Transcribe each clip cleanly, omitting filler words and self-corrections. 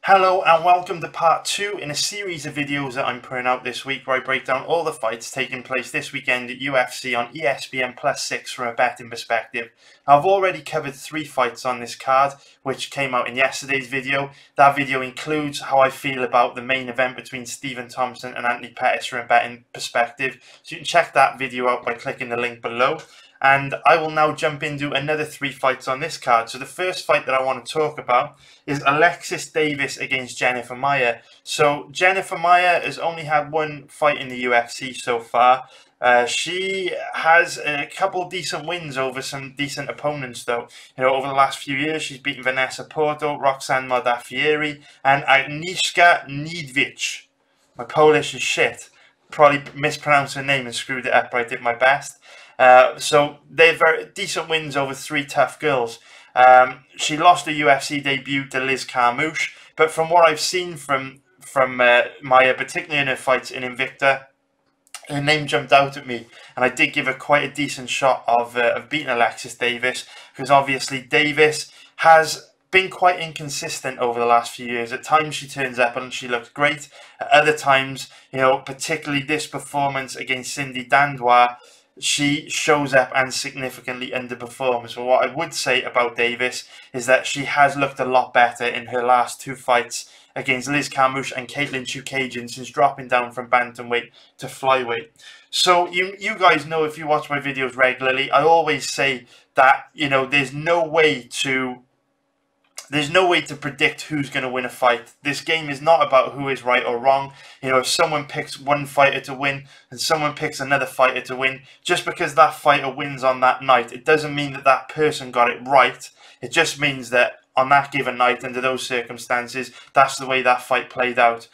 Hello and welcome to part 2 in a series of videos that I'm putting out this week where I break down all the fights taking place this weekend at UFC on ESPN +6 from a betting perspective. I've already covered 3 fights on this card which came out in yesterday's video. That video includes how I feel about the main event between Stephen Thompson and Anthony Pettis from a betting perspective. So you can check that video out by clicking the link below. And I will now jump into another 3 fights on this card. So the first fight that I want to talk about is Alexis Davis against Jennifer Maia. So Jennifer Maia has only had 1 fight in the UFC so far. She has a couple decent wins over some decent opponents though. Over the last few years she's beaten Vanessa Porto, Roxanne Modafferi and Agnieszka Niedwicz. My Polish is shit. Probably mispronounced her name and screwed it up, but I did my best. So they're very decent wins over 3 tough girls. She lost her UFC debut to Liz Carmouche, but from what I've seen from Maia, particularly in her fights in Invicta, her name jumped out at me, and I did give her quite a decent shot of beating Alexis Davis, because obviously Davis has been quite inconsistent over the last few years. At times she turns up and she looks great. At other times, particularly this performance against Cindy Dandois, she shows up and significantly underperforms. So what I would say about Davis is that she has looked a lot better in her last 2 fights against Liz Carmouche and Caitlin Chookagian since dropping down from bantamweight to flyweight. So you guys know, if you watch my videos regularly, I always say that there's no way to predict who's going to win a fight. This game is not about who is right or wrong. If someone picks one fighter to win and someone picks another fighter to win, just because that fighter wins on that night, it doesn't mean that that person got it right. It just means that on that given night, under those circumstances, that's the way that fight played out.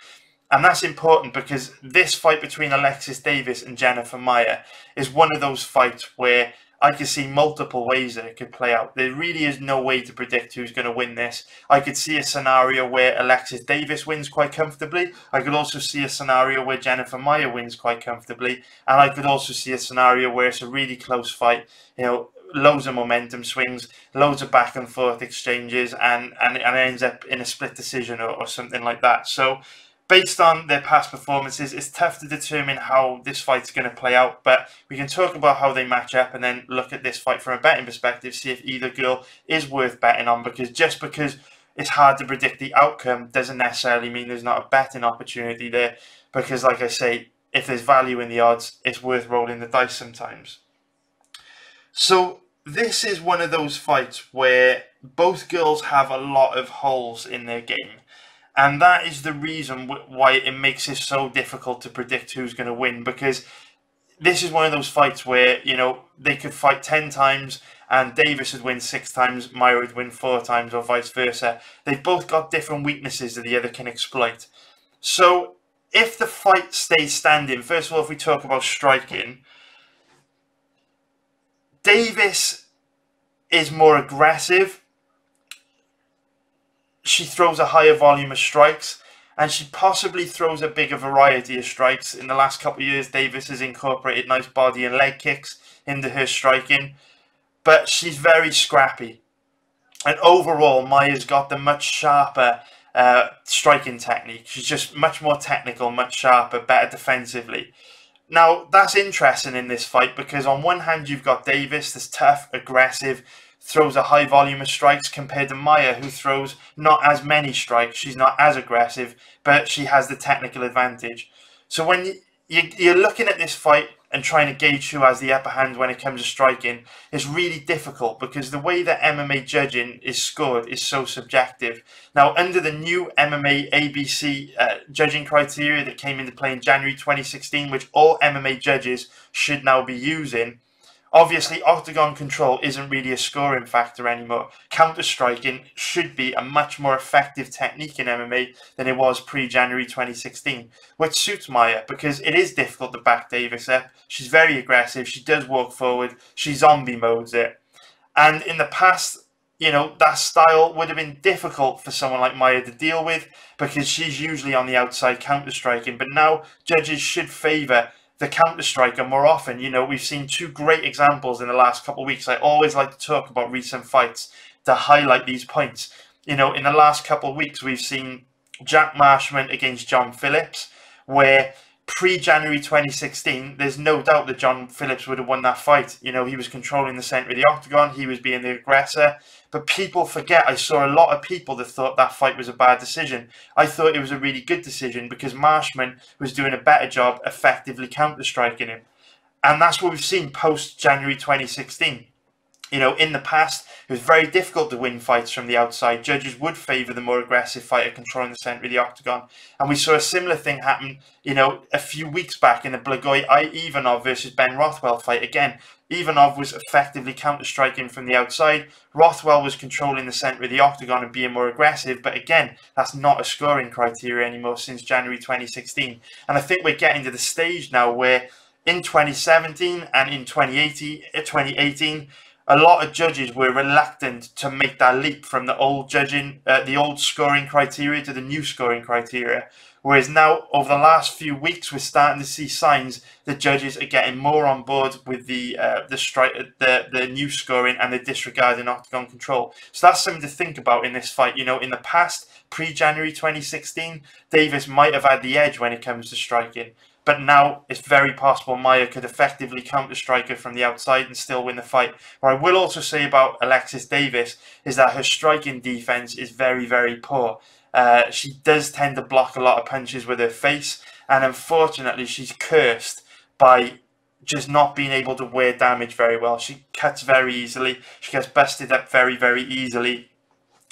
And that's important because this fight between Alexis Davis and Jennifer Maia is one of those fights where I could see multiple ways that it could play out. There really is no way to predict who's going to win this. I could see a scenario where Alexis Davis wins quite comfortably. I could also see a scenario where Jennifer Maia wins quite comfortably. And I could also see a scenario where it's a really close fight. Loads of momentum swings, loads of back and forth exchanges, and it ends up in a split decision or something like that. So based on their past performances, it's tough to determine how this fight's going to play out, but we can talk about how they match up and then look at this fight from a betting perspective, see if either girl is worth betting on, because just because it's hard to predict the outcome doesn't necessarily mean there's not a betting opportunity there, because like I say, if there's value in the odds, it's worth rolling the dice sometimes. So this is one of those fights where both girls have a lot of holes in their game. And that is the reason why it makes it so difficult to predict who's going to win, because this is one of those fights where, they could fight 10 times and Davis would win 6 times, Maia would win 4 times, or vice versa. They've both got different weaknesses that the other can exploit. So if the fight stays standing, first of all, if we talk about striking, Davis is more aggressive. She throws a higher volume of strikes, and she possibly throws a bigger variety of strikes. In the last couple of years, Davis has incorporated nice body and leg kicks into her striking, but she's very scrappy. And overall, Maia's got the much sharper striking technique. She's just much more technical, much sharper, better defensively. Now, that's interesting in this fight because on one hand, you've got Davis, that's tough, aggressive, throws a high volume of strikes, compared to Maia, who throws not as many strikes. She's not as aggressive, but she has the technical advantage. So when you're looking at this fight and trying to gauge who has the upper hand when it comes to striking, it's really difficult because the way that MMA judging is scored is so subjective. Now, under the new MMA ABC judging criteria that came into play in January 2016, which all MMA judges should now be using, obviously, octagon control isn't really a scoring factor anymore. Counter-striking should be a much more effective technique in MMA than it was pre-January 2016, which suits Maia because it is difficult to back Davis up. She's very aggressive. She does walk forward. She zombie modes it. And in the past, that style would have been difficult for someone like Maia to deal with because she's usually on the outside counter-striking. But now judges should favour the counter-striker more often. We've seen 2 great examples in the last couple of weeks. I always like to talk about recent fights to highlight these points. In the last couple of weeks, we've seen Jack Marshman against John Phillips, where pre-January 2016, there's no doubt that John Phillips would have won that fight. You know, he was controlling the centre of the octagon, he was being the aggressor. But people forget, I saw a lot of people that thought that fight was a bad decision. I thought it was a really good decision because Marshman was doing a better job effectively counter-striking him. And that's what we've seen post-January 2016. You know, in the past, it was very difficult to win fights from the outside. Judges would favour the more aggressive fighter controlling the centre of the octagon. And we saw a similar thing happen, you know, a few weeks back in the Blagoy-Ivanov versus Ben Rothwell fight. Again, Ivanov was effectively counter-striking from the outside. Rothwell was controlling the centre of the octagon and being more aggressive. But again, that's not a scoring criteria anymore since January 2016. And I think we're getting to the stage now where in 2017 and in 2018, a lot of judges were reluctant to make that leap from the old the old scoring criteria to the new scoring criteria. Whereas now, over the last few weeks, we're starting to see signs that judges are getting more on board with the new scoring and the disregarding octagon control. So that's something to think about in this fight. You know, in the past, pre-January 2016, Davis might have had the edge when it comes to striking. But now it's very possible Maia could effectively counter-strike her from the outside and still win the fight. What I will also say about Alexis Davis is that her striking defense is very, very poor. She does tend to block a lot of punches with her face. And unfortunately, she's cursed by just not being able to wear damage very well. She cuts very easily. She gets busted up very, very easily.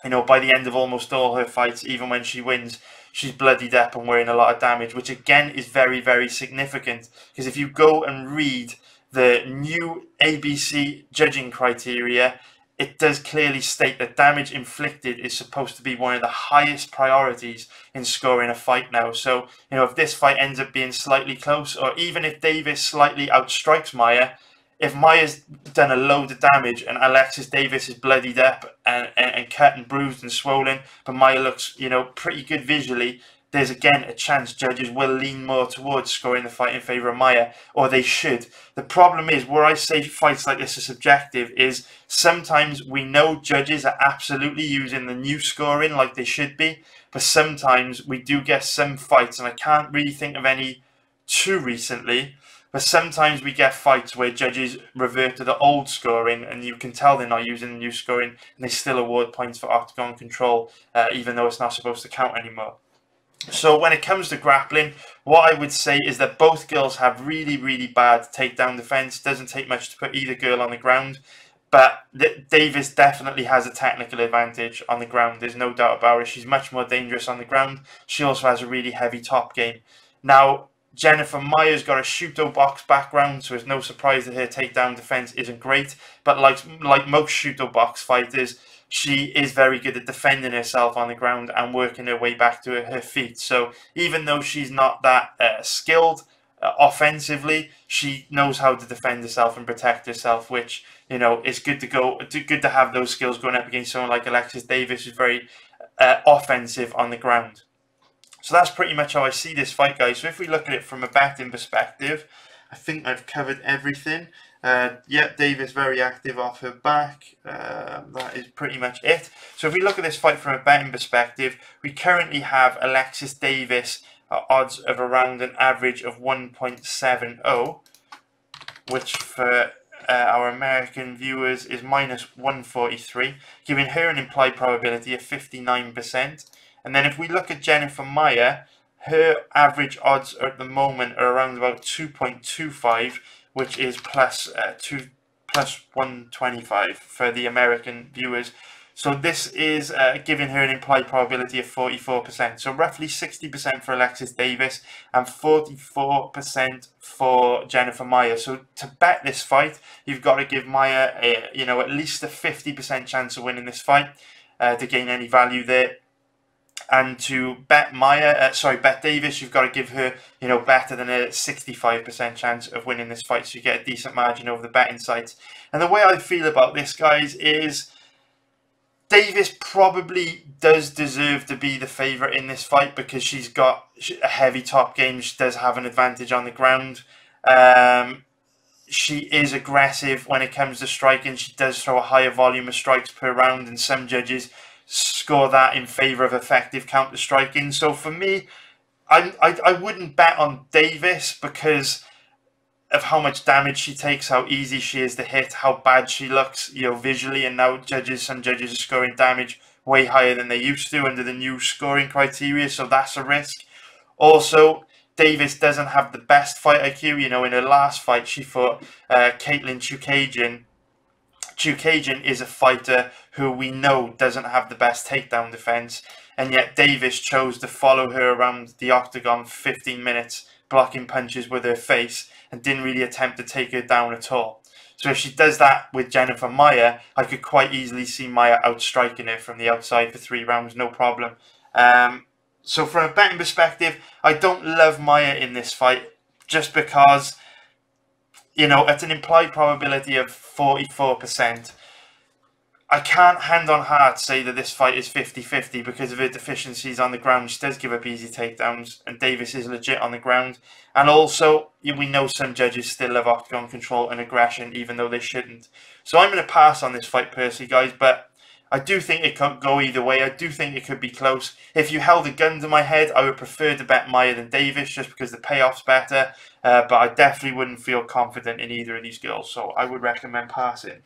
You know, by the end of almost all her fights, even when she wins, she's bloodied up and wearing a lot of damage, which again is very, very significant. Because if you go and read the new ABC judging criteria, it does clearly state that damage inflicted is supposed to be one of the highest priorities in scoring a fight now. So, you know, if this fight ends up being slightly close, or even if Davis slightly outstrikes Maia, if Maia's done a load of damage and Alexis Davis is bloodied up and cut and bruised and swollen, but Maia looks, you know, pretty good visually, there's again a chance judges will lean more towards scoring the fight in favour of Maia, or they should. The problem is, where I say fights like this are subjective, is sometimes we know judges are absolutely using the new scoring like they should be, but sometimes we do get some fights, and I can't really think of any too recently, but sometimes we get fights where judges revert to the old scoring and you can tell they're not using the new scoring and they still award points for octagon control, even though it's not supposed to count anymore. So when it comes to grappling, what I would say is that both girls have really, really bad takedown defense. It doesn't take much to put either girl on the ground. But Davis definitely has a technical advantage on the ground. There's no doubt about it. She's much more dangerous on the ground. She also has a really heavy top game. Now, Jennifer Maia's got a Shuto box background, so it's no surprise that her takedown defense isn't great. But like most Shuto box fighters, she is very good at defending herself on the ground and working her way back to her feet. So even though she's not that skilled offensively, she knows how to defend herself and protect herself, which, you know, is good to have those skills going up against someone like Alexis Davis, who's very offensive on the ground. So that's pretty much how I see this fight, guys. So if we look at it from a betting perspective, I think I've covered everything. Yeah, Davis very active off her back. That is pretty much it. So if we look at this fight from a betting perspective, we currently have Alexis Davis odds of around an average of 1.70, which for our American viewers is minus 143, giving her an implied probability of 59%. And then if we look at Jennifer Maia, her average odds at the moment are around about 2.25, which is plus 125 for the American viewers. So this is giving her an implied probability of 44%. So roughly 60% for Alexis Davis and 44% for Jennifer Maia. So to bet this fight, you've got to give Maia at least a 50% chance of winning this fight to gain any value there. And to bet bet Davis, you've got to give her, better than a 65% chance of winning this fight, so you get a decent margin over the betting sites. And the way I feel about this, guys, is Davis probably does deserve to be the favourite in this fight because she's got a heavy top game. She does have an advantage on the ground. She is aggressive when it comes to striking. She does throw a higher volume of strikes per round than some judges. score that in favour of effective counter striking. So for me, I wouldn't bet on Davis because of how much damage she takes, how easy she is to hit, how bad she looks, visually, and now some judges are scoring damage way higher than they used to under the new scoring criteria, so that's a risk. Also, Davis doesn't have the best fight IQ. In her last fight, she fought Caitlin Chookagian. Chookagian is a fighter who we know doesn't have the best takedown defense, and yet Davis chose to follow her around the octagon for 15 minutes, blocking punches with her face, and didn't really attempt to take her down at all. So if she does that with Jennifer Maia, I could quite easily see Maia outstriking her from the outside for 3 rounds, no problem. So from a betting perspective, I don't love Maia in this fight, just because, at an implied probability of 44%, I can't hand on heart say that this fight is 50-50 because of her deficiencies on the ground. She does give up easy takedowns, and Davis is legit on the ground. And also, we know some judges still love octagon control and aggression, even though they shouldn't. So I'm going to pass on this fight personally, guys, but I do think it could go either way. I do think it could be close. If you held a gun to my head, I would prefer to bet Maia than Davis, just because the payoff's better. But I definitely wouldn't feel confident in either of these girls, so I would recommend passing.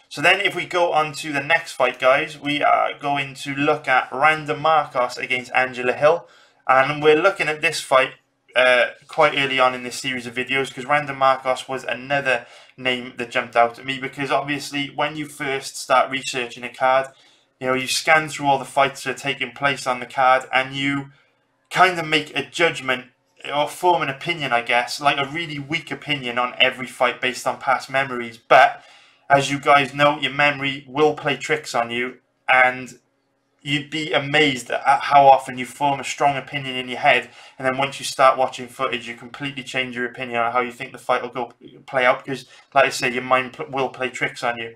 So then if we go on to the next fight, guys, we are going to look at Randa Markos against Angela Hill. And we're looking at this fight quite early on in this series of videos, because Randa Markos was another name that jumped out at me, because obviously when you first start researching a card, you scan through all the fights that are taking place on the card, and you kind of make a judgment or form an opinion, I guess, like a really weak opinion on every fight based on past memories. But as you guys know, your memory will play tricks on you, and you'd be amazed at how often you form a strong opinion in your head, and then once you start watching footage, you completely change your opinion on how you think the fight will play out, because, like I said, your mind will play tricks on you.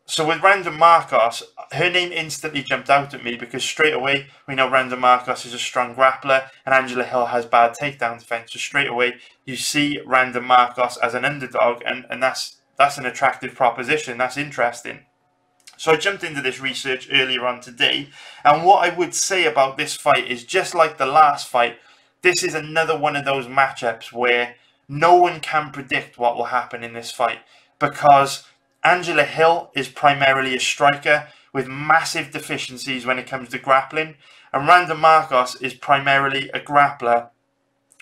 So with Randa Markos, her name instantly jumped out at me, because straight away we know Randa Markos is a strong grappler and Angela Hill has bad takedown defense. So straight away you see Randa Markos as an underdog, and that's an attractive proposition. That's interesting. So I jumped into this research earlier on today, and what I would say about this fight is, just like the last fight, this is another one of those matchups where no one can predict what will happen in this fight, because Angela Hill is primarily a striker with massive deficiencies when it comes to grappling, and Randa Markos is primarily a grappler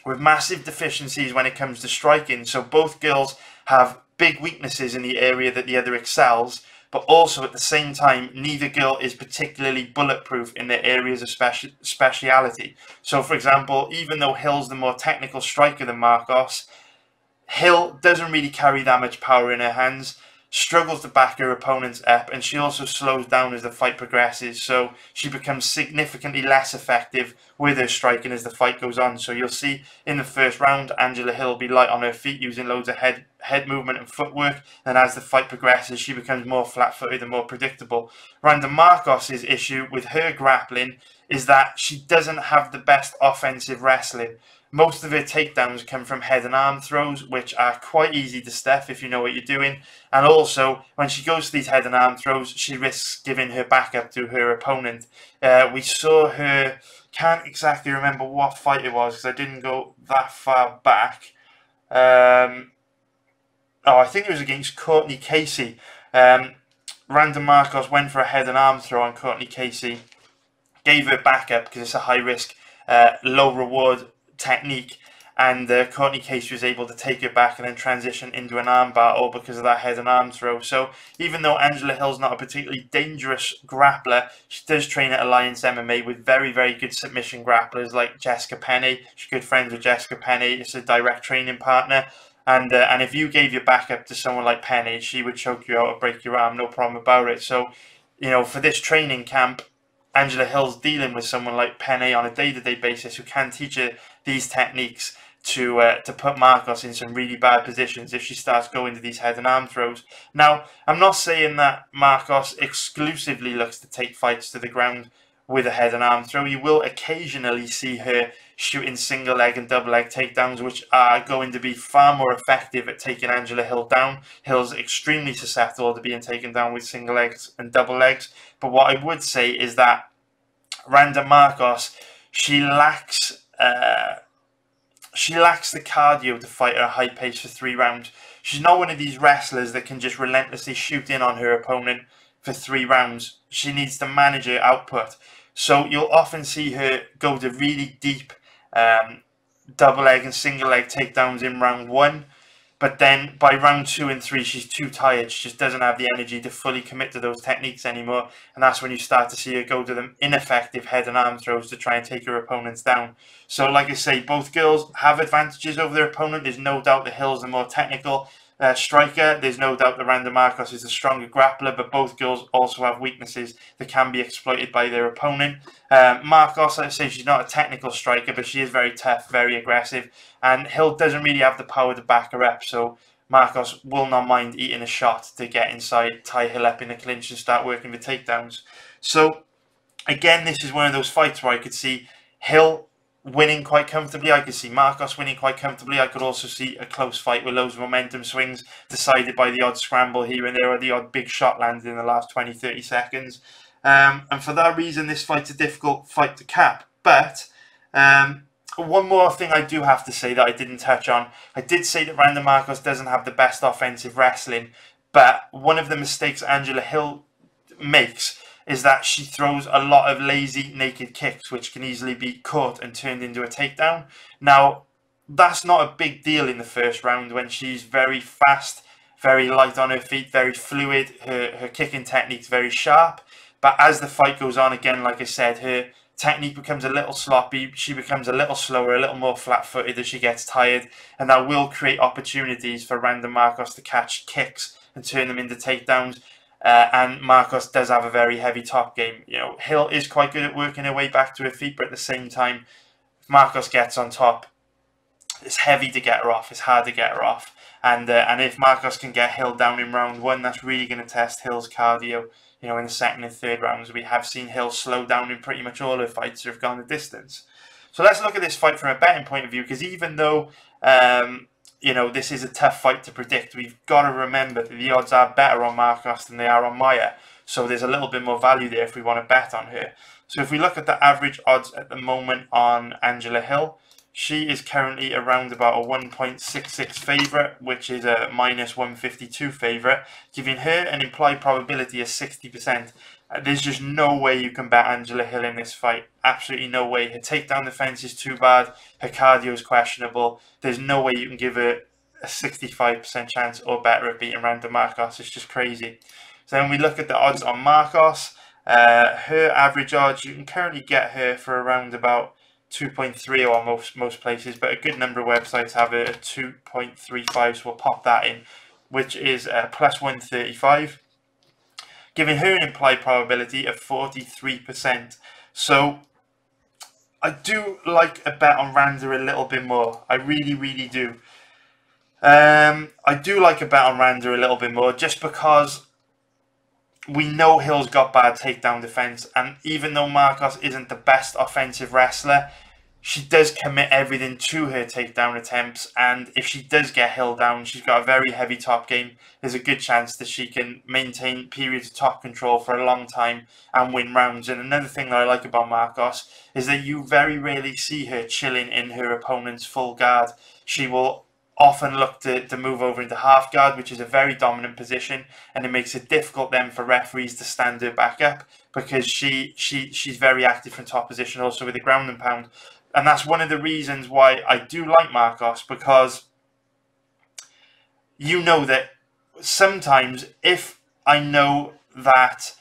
with massive deficiencies when it comes to striking. So both girls have big weaknesses in the area that the other excels, but also at the same time, neither girl is particularly bulletproof in their areas of speciality. So for example, even though Hill's the more technical striker than Markos, Hill doesn't really carry that much power in her hands, struggles to back her opponents up, and she also slows down as the fight progresses, so she becomes significantly less effective with her striking as the fight goes on. So you'll see in the first round, Angela Hill will be light on her feet, using loads of head movement and footwork, and as the fight progresses, she becomes more flat-footed and more predictable. Randa Markos' issue with her grappling is that she doesn't have the best offensive wrestling. Most of her takedowns come from head and arm throws, which are quite easy to stuff if you know what you're doing. And also, when she goes to these head and arm throws, she risks giving her back up to her opponent. We saw her, can't exactly remember what fight it was because I didn't go that far back. I think it was against Courtney Casey. Randa Markos went for a head and arm throw on Courtney Casey, gave her back up because it's a high risk, low reward technique, and Courtney Casey was able to take her back and then transition into an armbar, all because of that head and arm throw. So even though Angela Hill's not a particularly dangerous grappler, she does train at Alliance MMA with very, very good submission grapplers like Jessica Penney. She's good friends with Jessica Penney. It's a direct training partner. And if you gave your back up to someone like Penney, she would choke you out or break your arm, no problem about it. So, for this training camp, Angela Hill's dealing with someone like Penney on a day-to-day basis who can teach her these techniques to put Markos in some really bad positions if she starts going to these head and arm throws. Now, I'm not saying that Markos exclusively looks to take fights to the ground. with a head and arm throw. You will occasionally see her shooting single leg and double leg takedowns, which are going to be far more effective at taking Angela Hill down. Hill's extremely susceptible to being taken down with single legs and double legs. But what I would say is that Randa Markos, she lacks the cardio to fight at a high pace for 3 rounds. She's not one of these wrestlers that can just relentlessly shoot in on her opponent for 3 rounds. She needs to manage her output. So you'll often see her go to really deep double leg and single leg takedowns in round 1. But then by round 2 and 3, she's too tired. She just doesn't have the energy to fully commit to those techniques anymore. And that's when you start to see her go to the ineffective head and arm throws to try and take her opponents down. So like I say, both girls have advantages over their opponent. There's no doubt that Hill's the more technical striker. There's no doubt that Randa Markos is a stronger grappler, but both girls also have weaknesses that can be exploited by their opponent. Markos, like I say, she's not a technical striker, but she is very tough, very aggressive, and Hill doesn't really have the power to back her up, so Markos will not mind eating a shot to get inside, tie Hill up in the clinch and start working with takedowns. So again, this is one of those fights where I could see Hill winning quite comfortably. I could see Markos winning quite comfortably. I could also see a close fight with loads of momentum swings decided by the odd scramble here and there, or the odd big shot landed in the last 20-30 seconds. And for that reason, this fight's a difficult fight to cap. But one more thing I do have to say that I didn't touch on. I did say that Randa Markos doesn't have the best offensive wrestling, but one of the mistakes Angela Hill makes is that she throws a lot of lazy naked kicks, which can easily be caught and turned into a takedown. Now, that's not a big deal in the first round when she's very fast, very light on her feet, very fluid. Her kicking technique's very sharp. But as the fight goes on, again, like I said, her technique becomes a little sloppy. She becomes a little slower, a little more flat-footed as she gets tired. And that will create opportunities for Randa Markos to catch kicks and turn them into takedowns. And Markos does have a very heavy top game. You know, Hill is quite good at working her way back to her feet, but at the same time, if Markos gets on top, it's heavy to get her off. It's hard to get her off. And if Markos can get Hill down in round 1, that's really going to test Hill's cardio. You know, in the second and third rounds, we have seen Hill slow down in pretty much all her fights that have gone the distance. So let's look at this fight from a betting point of view, because even though you know, this is a tough fight to predict, we've got to remember that the odds are better on Markos than they are on Maia. So there's a little bit more value there if we want to bet on her. So if we look at the average odds at the moment on Angela Hill, she is currently around about a 1.66 favourite, which is a minus 152 favourite, giving her an implied probability of 60%. There's just no way you can bet Angela Hill in this fight. Absolutely no way. Her takedown defense is too bad. Her cardio is questionable. There's no way you can give her a 65% chance or better of beating Randa Markos. It's just crazy. So then we look at the odds on Markos. Her average odds, you can currently get her for around about 2.3 or most places, but a good number of websites have it at 2.35, so we'll pop that in, which is plus 135, giving her an implied probability of 43%. So I do like a bet on Randa a little bit more. I really, really do. I do like a bet on Randa a little bit more, just because we know Hill's got bad takedown defense, and even though Markos isn't the best offensive wrestler, she does commit everything to her takedown attempts, and if she does get Hill down, she's got a very heavy top game. There's a good chance that she can maintain periods of top control for a long time and win rounds. And another thing that I like about Markos is that you very rarely see her chilling in her opponent's full guard. She will often look to move over into half guard, which is a very dominant position, and it makes it difficult then for referees to stand her back up, because she's very active from top position, also with the ground and pound. And that's one of the reasons why I do like Markos, because you know that sometimes if I know that,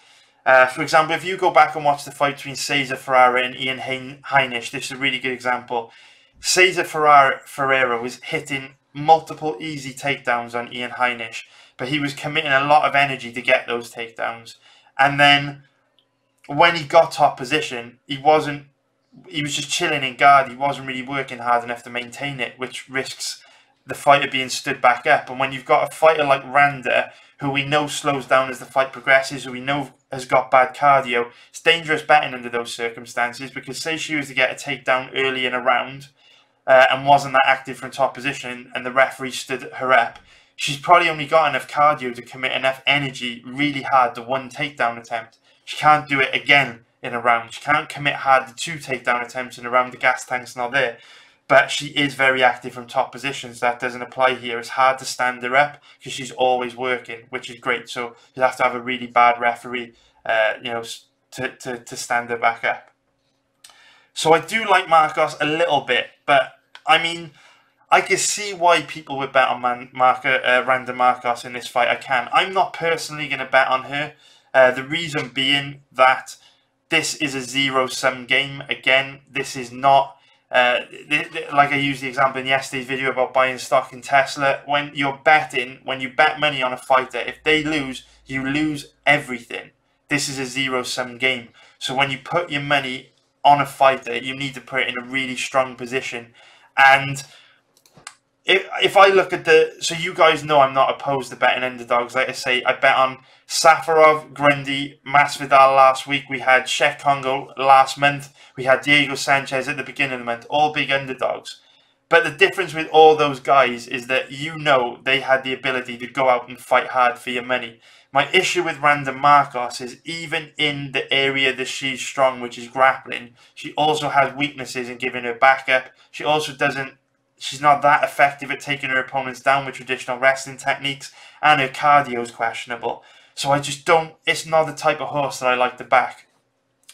for example, if you go back and watch the fight between Cesar Ferreira and Ian Heinisch, this is a really good example. Cesar Ferreira was hitting multiple easy takedowns on Ian Heinisch, but he was committing a lot of energy to get those takedowns. And then when he got top position, he was just chilling in guard. He wasn't really working hard enough to maintain it, which risks the fighter being stood back up. And when you've got a fighter like Randa, who we know slows down as the fight progresses, who we know has got bad cardio. It's dangerous betting under those circumstances, because say she was to get a takedown early in a round and wasn't that active from top position and the referee stood her up, she's probably only got enough cardio to commit enough energy really hard to one takedown attempt. She can't do it again in a round. She can't commit hard to 2 takedown attempts in a round. The gas tank's not there. But she is very active from top positions. That doesn't apply here. It's hard to stand her up because she's always working, which is great. So you have to have a really bad referee, to stand her back up. So I do like Markos a little bit, but I mean, I can see why people would bet on Randa Markos in this fight. I can. I'm not personally going to bet on her. The reason being that this is a zero-sum game. Again, this is not... like I used the example in yesterday's video about buying stock in Tesla. When you bet money on a fighter, if they lose, you lose everything. This is a zero-sum game. So when you put your money on a fighter, you need to put it in a really strong position. And if I look at so you guys know I'm not opposed to betting underdogs. Like I say, I bet on Safarov, Grundy, Masvidal last week. We had Sheikh Kongo last month. We had Diego Sanchez at the beginning of the month. All big underdogs. But the difference with all those guys is that they had the ability to go out and fight hard for your money. My issue with Randa Markos is even in the area that she's strong, which is grappling, she also has weaknesses in giving her backup. She also she's not that effective at taking her opponents down with traditional wrestling techniques, and her cardio is questionable. So I just don't, it's not the type of horse that I like to back.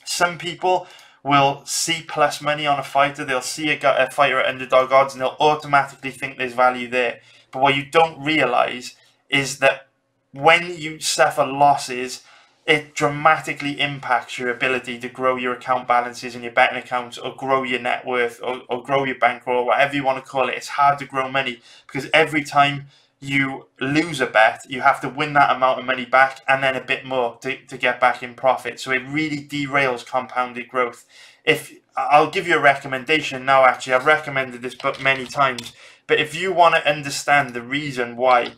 Some people will see plus money on a fighter, they'll see a fighter at underdog odds and they'll automatically think there's value there. But what you don't realise is that when you suffer losses, it dramatically impacts your ability to grow your account balances in your betting accounts, or grow your net worth, or grow your bankroll, whatever you want to call it. It's hard to grow money because every time you lose a bet, you have to win that amount of money back and then a bit more to get back in profit. So it really derails compounded growth. I'll give you a recommendation now. Actually, I've recommended this book many times, but if you want to understand the reason why,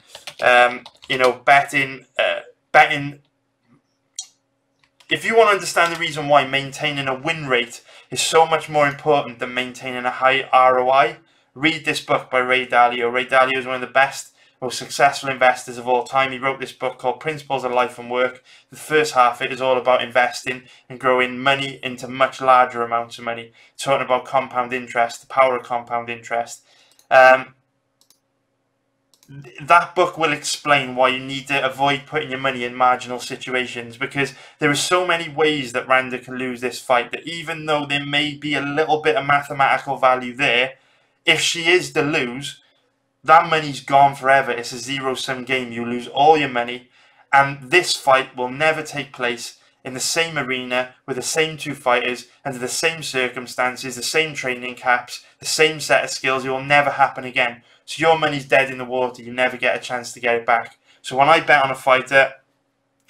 if you want to understand the reason why maintaining a win rate is so much more important than maintaining a high ROI, read this book by Ray Dalio. Ray Dalio is one of the best, most successful investors of all time. He wrote this book called Principles of Life and Work. The first half of it is all about investing and growing money into much larger amounts of money, talking about compound interest, the power of compound interest. That book will explain why you need to avoid putting your money in marginal situations, because there are so many ways that Randa can lose this fight that even though there may be a little bit of mathematical value there, if she is to lose, that money's gone forever. It's a zero-sum game. You lose all your money, and this fight will never take place in the same arena with the same 2 fighters under the same circumstances, the same training caps, the same set of skills. It will never happen again. So your money's dead in the water. You never get a chance to get it back. So when I bet on a fighter,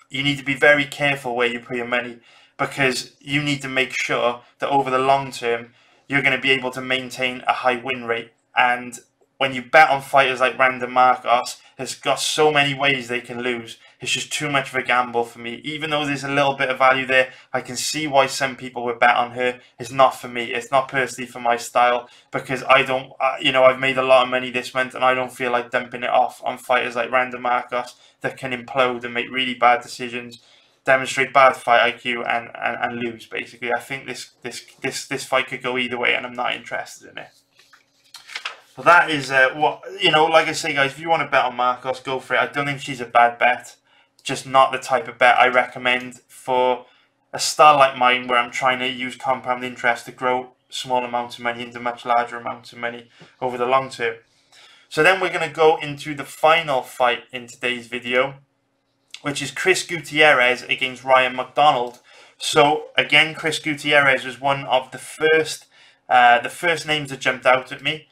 you need to be very careful where you put your money, because you need to make sure that over the long term, you're going to be able to maintain a high win rate. And when you bet on fighters like Randa Markos, there's got so many ways they can lose. It's just too much of a gamble for me. Even though there's a little bit of value there, I can see why some people would bet on her. It's not for me. It's not personally for my style, because I don't, I've made a lot of money this month and I don't feel like dumping it off on fighters like Randa Markos that can implode and make really bad decisions, demonstrate bad fight IQ and lose, basically. I think this fight could go either way and I'm not interested in it. But that is like I say, guys, if you want to bet on Markos, go for it. I don't think she's a bad bet. Just not the type of bet I recommend for a style like mine, where I'm trying to use compound interest to grow small amounts of money into much larger amounts of money over the long term. So then we're going to go into the final fight in today's video, which is Chris Gutierrez against Ryan MacDonald. So again, Chris Gutierrez was one of the first names that jumped out at me.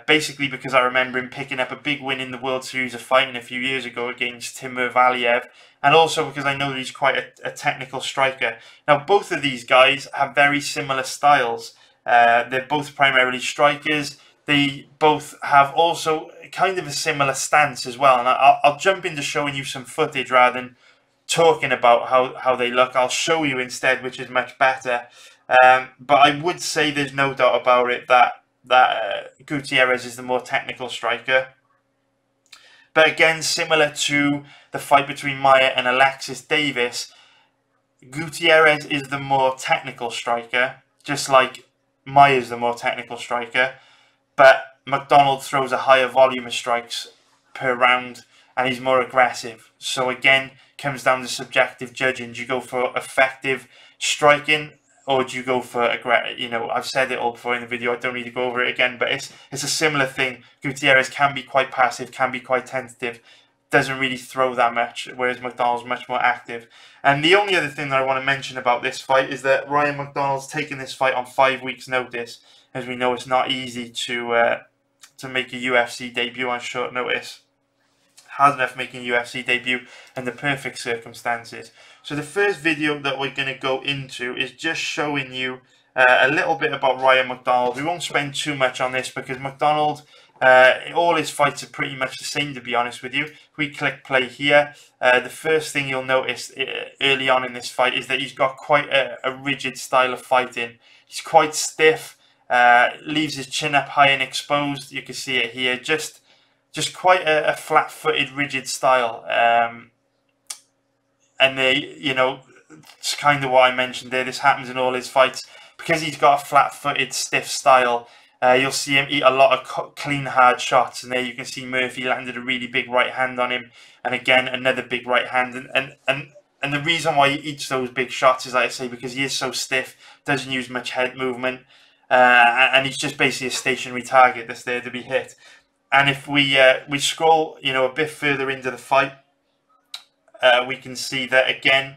Basically because I remember him picking up a big win in the World Series of Fighting a few years ago against Timur Valiev, and also because I know that he's quite a technical striker. Now, both of these guys have very similar styles. They're both primarily strikers. they both have also kind of a similar stance as well. And I'll jump into showing you some footage rather than talking about how they look. I'll show you instead, which is much better. But I would say there's no doubt about it that Gutierrez is the more technical striker. But again, similar to the fight between Maia and Alexis Davis, Gutierrez is the more technical striker, just like Maia is the more technical striker. But MacDonald throws a higher volume of strikes per round, and he's more aggressive. So again, comes down to subjective judging. Do you go for effective striking, or do you go for I've said it all before in the video. I don't need to go over it again, but it's a similar thing. Gutierrez can be quite passive, can be quite tentative, doesn't really throw that much, whereas MacDonald's much more active. And the only other thing that I want to mention about this fight is that Ryan MacDonald's taken this fight on 5 weeks' notice. As we know, it's not easy to make a UFC debut on short notice. Hard enough making a UFC debut in the perfect circumstances. So the first video that we're going to go into is just showing you a little bit about Ryan MacDonald. We won't spend too much on this because MacDonald, all his fights are pretty much the same, to be honest with you. If we click play here, the first thing you'll notice early on in this fight is that he's got quite a rigid style of fighting. He's quite stiff, leaves his chin up high and exposed. You can see it here. Just quite a flat-footed, rigid style. And it's kind of what I mentioned there. This happens in all his fights. Because he's got a flat-footed, stiff style, you'll see him eat a lot of clean, hard shots. And there you can see Murphy landed a really big right hand on him. And again, another big right hand. And the reason why he eats those big shots is, like I say, because he is so stiff, doesn't use much head movement. And he's just basically a stationary target that's there to be hit. And if we scroll, a bit further into the fight, we can see that again,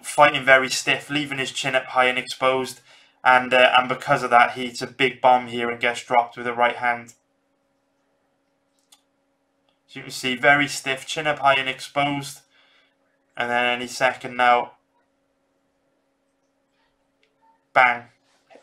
fighting very stiff, leaving his chin up high and exposed, and because of that, he hits a big bomb here and gets dropped with a right hand. So you can see very stiff, chin up high and exposed, and then any second now, bang,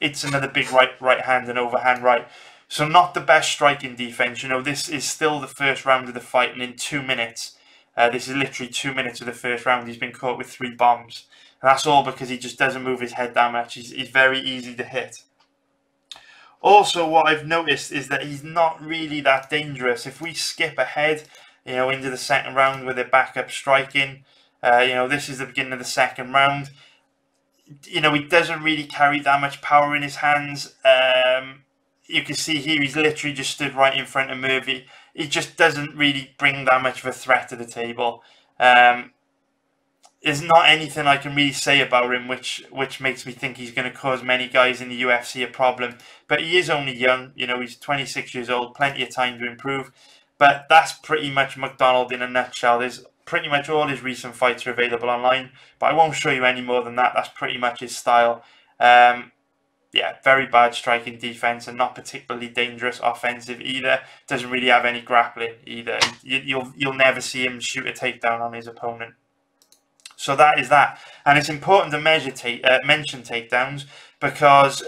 it's another big right hand and overhand right. So not the best striking defense. This is still the first round of the fight, and in 2 minutes, this is literally 2 minutes of the first round, he's been caught with 3 bombs. And that's all because he just doesn't move his head that much. He's very easy to hit. Also, what I've noticed is that he's not really that dangerous. If we skip ahead, into the second round with a backup striking, this is the beginning of the second round. He doesn't really carry that much power in his hands. You can see here he's literally just stood right in front of Murphy. He just doesn't really bring that much of a threat to the table. There's not anything I can really say about him which makes me think he's going to cause many guys in the UFC a problem. But he is only young. He's 26 years old, plenty of time to improve. But that's pretty much MacDonald in a nutshell. There's pretty much all his recent fights are available online, but I won't show you any more than that. That's pretty much his style. Yeah, very bad striking defense and not particularly dangerous offensive either. Doesn't really have any grappling either. You'll never see him shoot a takedown on his opponent. So that is that. And it's important to mention takedowns because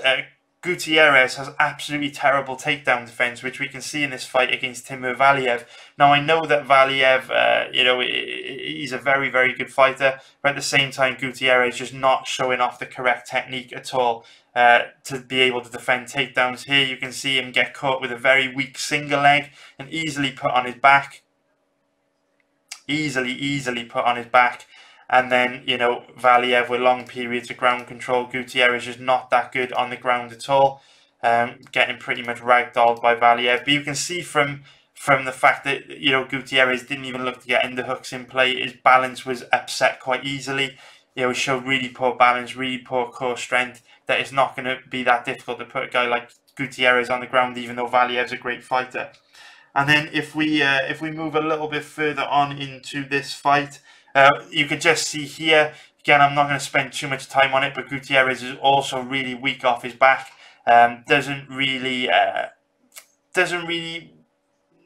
Gutierrez has absolutely terrible takedown defense, which we can see in this fight against Timur Valiev. Now, I know that Valiev, he's a very, very good fighter, but at the same time, Gutierrez just not showing off the correct technique at all to be able to defend takedowns. Here you can see him get caught with a very weak single leg and easily put on his back. Easily put on his back. And then, Valiev with long periods of ground control. Gutierrez is not that good on the ground at all. Getting pretty much ragdolled by Valiev. But you can see from the fact that, Gutierrez didn't even look to get underhooks in play. His balance was upset quite easily. He showed really poor balance, really poor core strength. That it's not going to be that difficult to put a guy like Gutierrez on the ground, even though Valiev's a great fighter. And then if we move a little bit further on into this fight, you can just see here, again, I'm not going to spend too much time on it, but Gutierrez is also really weak off his back. Doesn't really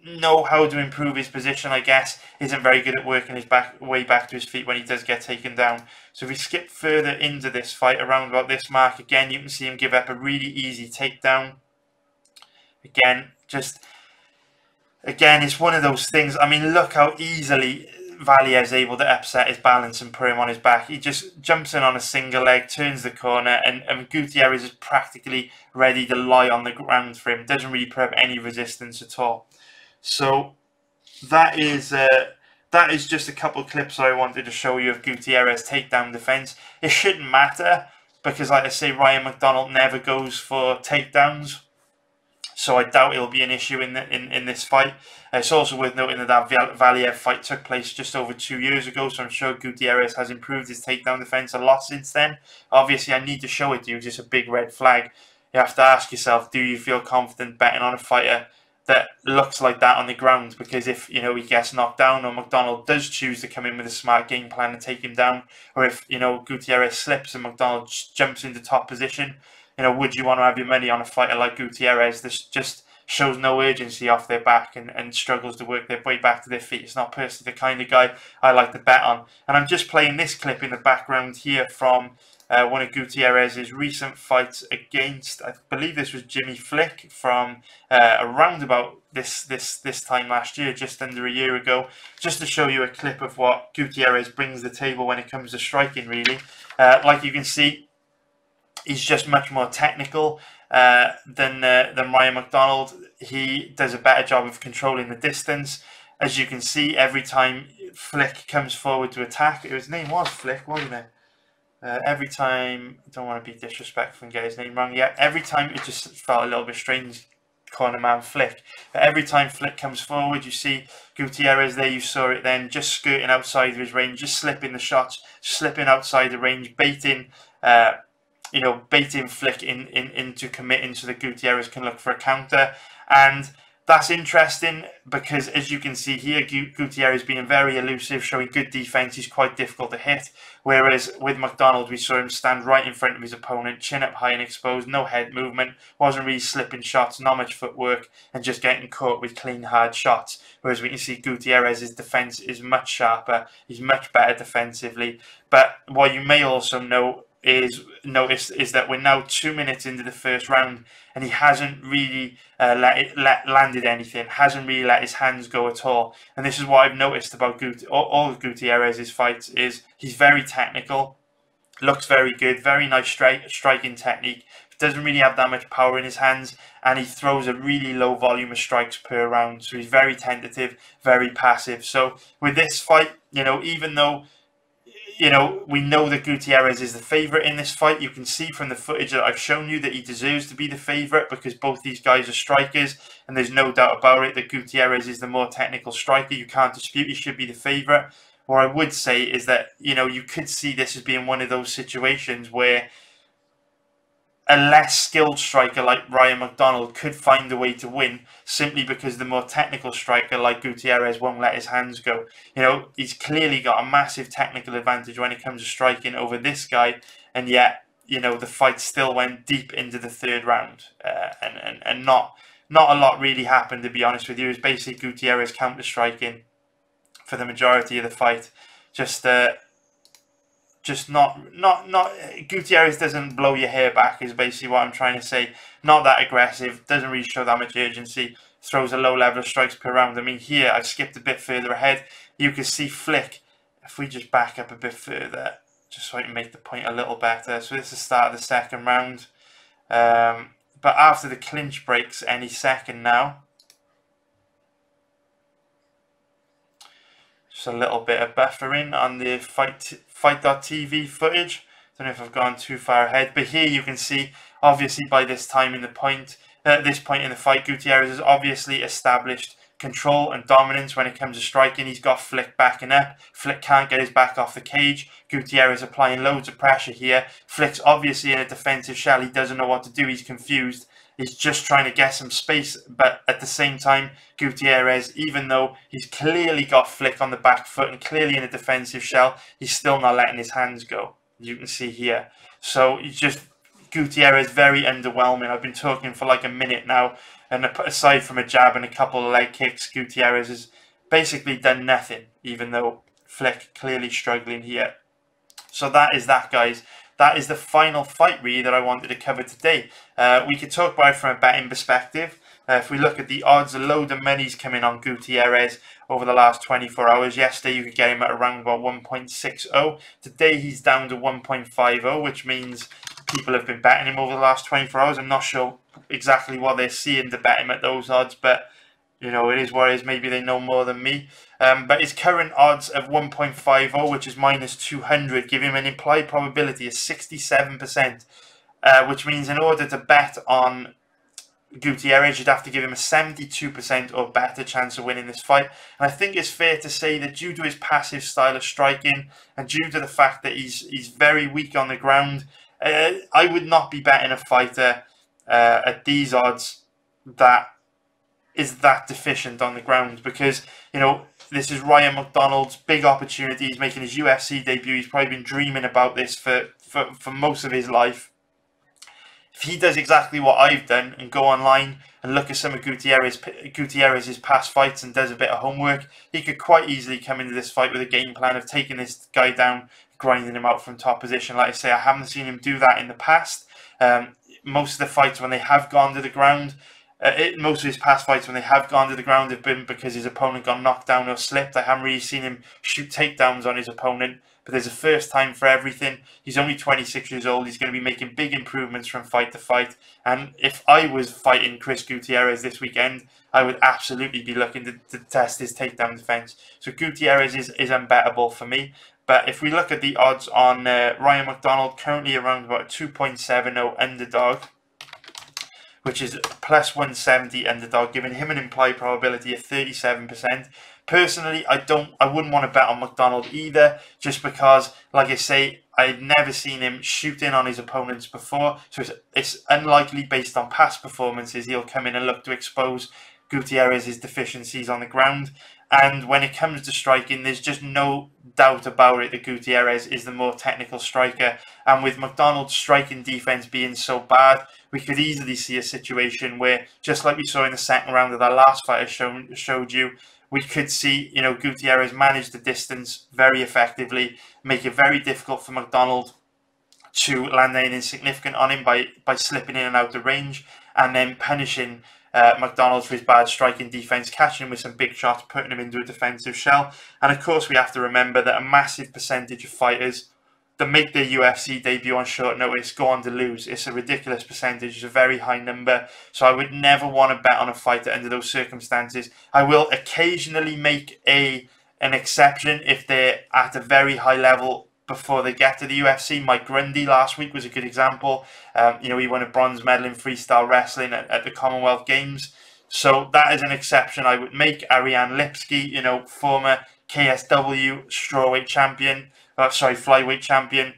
know how to improve his position, I guess. Isn't very good at working his way back to his feet when he does get taken down. So if we skip further into this fight, around about this mark, again, you can see him give up a really easy takedown. Again, it's one of those things. I mean, look how easily Valier's able to upset his balance and put him on his back. He just jumps in on a single leg, turns the corner, and Gutierrez is practically ready to lie on the ground for him. Doesn't really put up any resistance at all. So that is just a couple of clips I wanted to show you of Gutierrez takedown defense. It shouldn't matter because, like I say, Ryan MacDonald never goes for takedowns. So I doubt it'll be an issue in this fight. It's also worth noting that Valiev fight took place just over 2 years ago, so I'm sure Gutierrez has improved his takedown defense a lot since then. Obviously, I need to show it to you, just a big red flag. You have to ask yourself, do you feel confident betting on a fighter that looks like that on the ground? Because if, you know, he gets knocked down, or MacDonald does choose to come in with a smart game plan and take him down, or if, you know, Gutierrez slips and MacDonald jumps into top position, you know, would you want to have your money on a fighter like Gutierrez? This just shows no urgency off their back and struggles to work their way back to their feet. It's not personally the kind of guy I like to bet on. And I'm just playing this clip in the background here from one of Gutierrez's recent fights against, I believe this was Jimmy Flick, from around about this time last year, just under a year ago, just to show you a clip of what Gutierrez brings to the table when it comes to striking, really. Like you can see, he's just much more technical than Maia MacDonald. He does a better job of controlling the distance. As you can see, every time Flick comes forward to attack, his name was Flick, wasn't it? Every time, I don't want to be disrespectful and get his name wrong yet. Every time, it just felt a little bit strange, corner man Flick. But every time Flick comes forward, you see Gutierrez there, you saw it then, just skirting outside of his range, just slipping the shots, slipping outside the range, baiting Flick into committing so that Gutierrez can look for a counter. And that's interesting because, as you can see here, Gutierrez being very elusive, showing good defense. He's quite difficult to hit. Whereas with MacDonald, we saw him stand right in front of his opponent, chin up high and exposed, no head movement, wasn't really slipping shots, not much footwork, and just getting caught with clean, hard shots. Whereas we can see Gutierrez's defense is much sharper. He's much better defensively. But what you may also notice is that we're now 2 minutes into the first round and he hasn't really landed anything, hasn't really let his hands go at all. And this is what I've noticed about all of Gutierrez's fights is he's very technical, looks very good, very nice striking technique, doesn't really have that much power in his hands, and he throws a really low volume of strikes per round. So he's very tentative, very passive. So with this fight, you know, even though we know that Gutierrez is the favourite in this fight, you can see from the footage that I've shown you that he deserves to be the favourite because both these guys are strikers, and there's no doubt about it that Gutierrez is the more technical striker. You can't dispute he should be the favourite. What I would say is that, you could see this as being one of those situations where a less skilled striker like Ryan MacDonald could find a way to win simply because the more technical striker like Gutierrez won't let his hands go. He's clearly got a massive technical advantage when it comes to striking over this guy, and yet, the fight still went deep into the third round, and not a lot really happened, to be honest with you. It was basically Gutierrez counter striking for the majority of the fight. Just not Gutierrez doesn't blow your hair back is basically what I'm trying to say. Not that aggressive, doesn't really show that much urgency, throws a low level of strikes per round. I mean, here I've skipped a bit further ahead. You can see Flick, if we just back up a bit further, just so I can make the point a little better. So this is the start of the second round. But after the clinch breaks any second now. Just a little bit of buffering on the fight.tv footage. Don't know if I've gone too far ahead, but here you can see, obviously by this time in the point in the fight, Gutierrez has obviously established control and dominance when it comes to striking. He's got Flick backing up. Flick can't get his back off the cage. Gutierrez applying loads of pressure here. Flick's obviously in a defensive shell. He doesn't know what to do. He's confused. He's just trying to get some space, but at the same time, Gutierrez, even though he's clearly got Flick on the back foot and clearly in a defensive shell, he's still not letting his hands go. You can see here. So Gutierrez very underwhelming. I've been talking for like a minute now, and aside from a jab and a couple of leg kicks, Gutierrez has basically done nothing, even though Flick clearly struggling here. So that is that, guys. That is the final fight, really, that I wanted to cover today. We could talk about it from a betting perspective. If we look at the odds, a load of money's coming on Gutierrez over the last 24 hours. Yesterday you could get him at around about 1.60. Today he's down to 1.50, which means people have been betting him over the last 24 hours. I'm not sure exactly what they're seeing to bet him at those odds, but you know, it is what it is. Maybe they know more than me. But his current odds of 1.50, which is minus 200, give him an implied probability of 67%, which means in order to bet on Gutierrez, you'd have to give him a 72% or better chance of winning this fight. And I think it's fair to say that due to his passive style of striking and due to the fact that he's very weak on the ground, I would not be betting a fighter at these odds that is that deficient on the ground, because, you know, this is Ryan MacDonald's big opportunity. He's making his UFC debut. He's probably been dreaming about this for most of his life. If he does exactly what I've done and go online and look at some of Gutierrez's past fights and does a bit of homework, he could quite easily come into this fight with a game plan of taking this guy down, grinding him out from top position. Like I say, I haven't seen him do that in the past. Most of the fights when they have gone to the ground, most of his past fights when they have gone to the ground have been because his opponent got knocked down or slipped. I haven't really seen him shoot takedowns on his opponent, but there's a first time for everything. He's only 26 years old. He's going to be making big improvements from fight to fight. And if I was fighting Chris Gutierrez this weekend, I would absolutely be looking to test his takedown defense. So Gutierrez is unbettable for me. But if we look at the odds on Ryan MacDonald, currently around about 2.70 underdog, which is plus 170 underdog, giving him an implied probability of 37%. Personally, I wouldn't want to bet on MacDonald either, just because, like I say, I've never seen him shoot in on his opponents before, so it's unlikely based on past performances he'll come in and look to expose Gutierrez's deficiencies on the ground. And when it comes to striking, there's just no doubt about it that Gutierrez is the more technical striker. And with MacDonald's striking defense being so bad, we could easily see a situation where, just like we saw in the second round of that last fight I showed you, we could see, you know, Gutierrez manage the distance very effectively, make it very difficult for MacDonald to land anything significant on him by slipping in and out of range, and then punishing MacDonald for his bad striking defense, catching him with some big shots, putting him into a defensive shell. And of course, we have to remember that a massive percentage of fighters that make their UFC debut on short notice go on to lose. It's a ridiculous percentage. It's a very high number. So I would never want to bet on a fighter under those circumstances. I will occasionally make an exception if they're at a very high level before they get to the UFC. Mike Grundy last week was a good example. You know, he won a bronze medal in freestyle wrestling at the Commonwealth Games. So that is an exception I would make. Ariane Lipski, you know, former KSW strawweight champion, flyweight champion,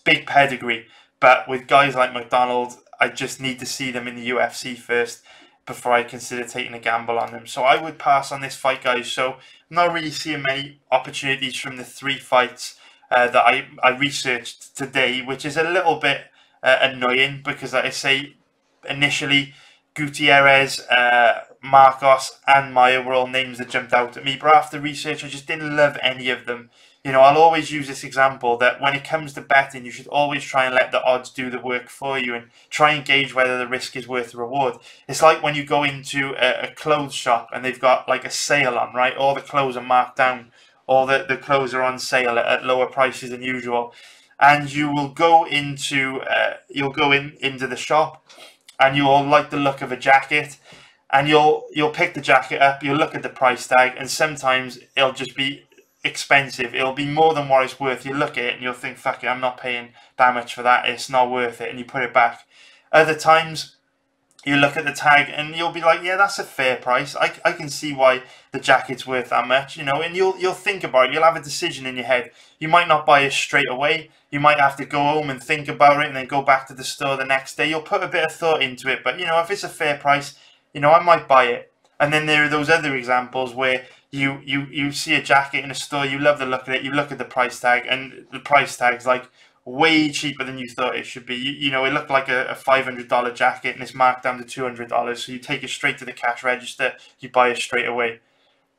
big pedigree. But with guys like MacDonald, I just need to see them in the UFC first before I consider taking a gamble on them. So I would pass on this fight, guys. So I'm not really seeing many opportunities from the three fights that I researched today, which is a little bit annoying because, like I say, initially Gutierrez, Markos and Maia were all names that jumped out at me, but after research I just didn't love any of them. You know, I'll always use this example that when it comes to betting, you should always try and let the odds do the work for you and try and gauge whether the risk is worth the reward. It's like when you go into a clothes shop and they've got like a sale on, right? All the clothes are marked down. All the clothes are on sale at lower prices than usual, and you will go into into the shop, and you'll like the look of a jacket, and you'll pick the jacket up. You'll look at the price tag, and sometimes it'll just be expensive. It'll be more than what it's worth. You look at it and you'll think, "Fuck it, I'm not paying that much for that. It's not worth it," and you put it back. Other times, you look at the tag and you'll be like, yeah, that's a fair price. I can see why the jacket's worth that much, you know, and you'll think about it. You'll have a decision in your head. You might not buy it straight away. You might have to go home and think about it and then go back to the store the next day. You'll put a bit of thought into it, but, you know, if it's a fair price, you know, I might buy it. And then there are those other examples where you see a jacket in a store, you love the look of it, you look at the price tag, and the price tag's like way cheaper than you thought it should be. You know, it looked like a $500 jacket and it's marked down to $200. So you take it straight to the cash register, you buy it straight away.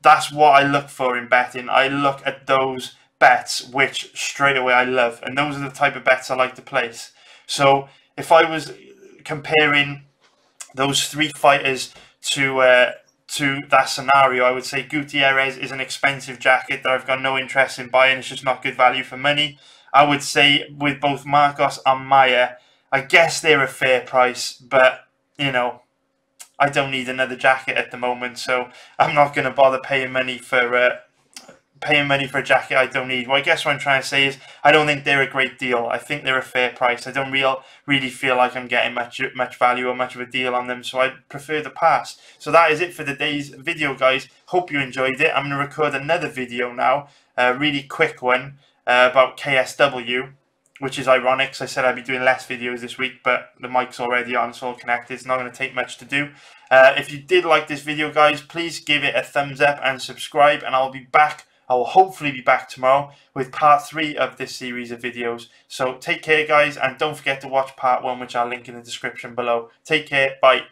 That's what I look for in betting. I look at those bets which straight away I love, and those are the type of bets I like to place. So if I was comparing those 3 fighters to that scenario, I would say Gutierrez is an expensive jacket that I've got no interest in buying. It's just not good value for money. I would say with both Markos and Maia, I guess they're a fair price, but, you know, I don't need another jacket at the moment, so I'm not going to bother paying money for a jacket I don't need. Well, I guess what I'm trying to say is I don't think they're a great deal. I think they're a fair price. I don't really feel like I'm getting much value or much of a deal on them, so I prefer the pass. So that is it for today's video, guys. Hope you enjoyed it. I'm going to record another video now, a really quick one about KSW, which is ironic because I said I'd be doing less videos this week, but the mic's already on, it's all connected. It's not going to take much to do. If you did like this video, guys, please give it a thumbs up and subscribe, and I'll be back. I will hopefully be back tomorrow with part 3 of this series of videos. So take care, guys, and don't forget to watch part 1, which I'll link in the description below. Take care. Bye.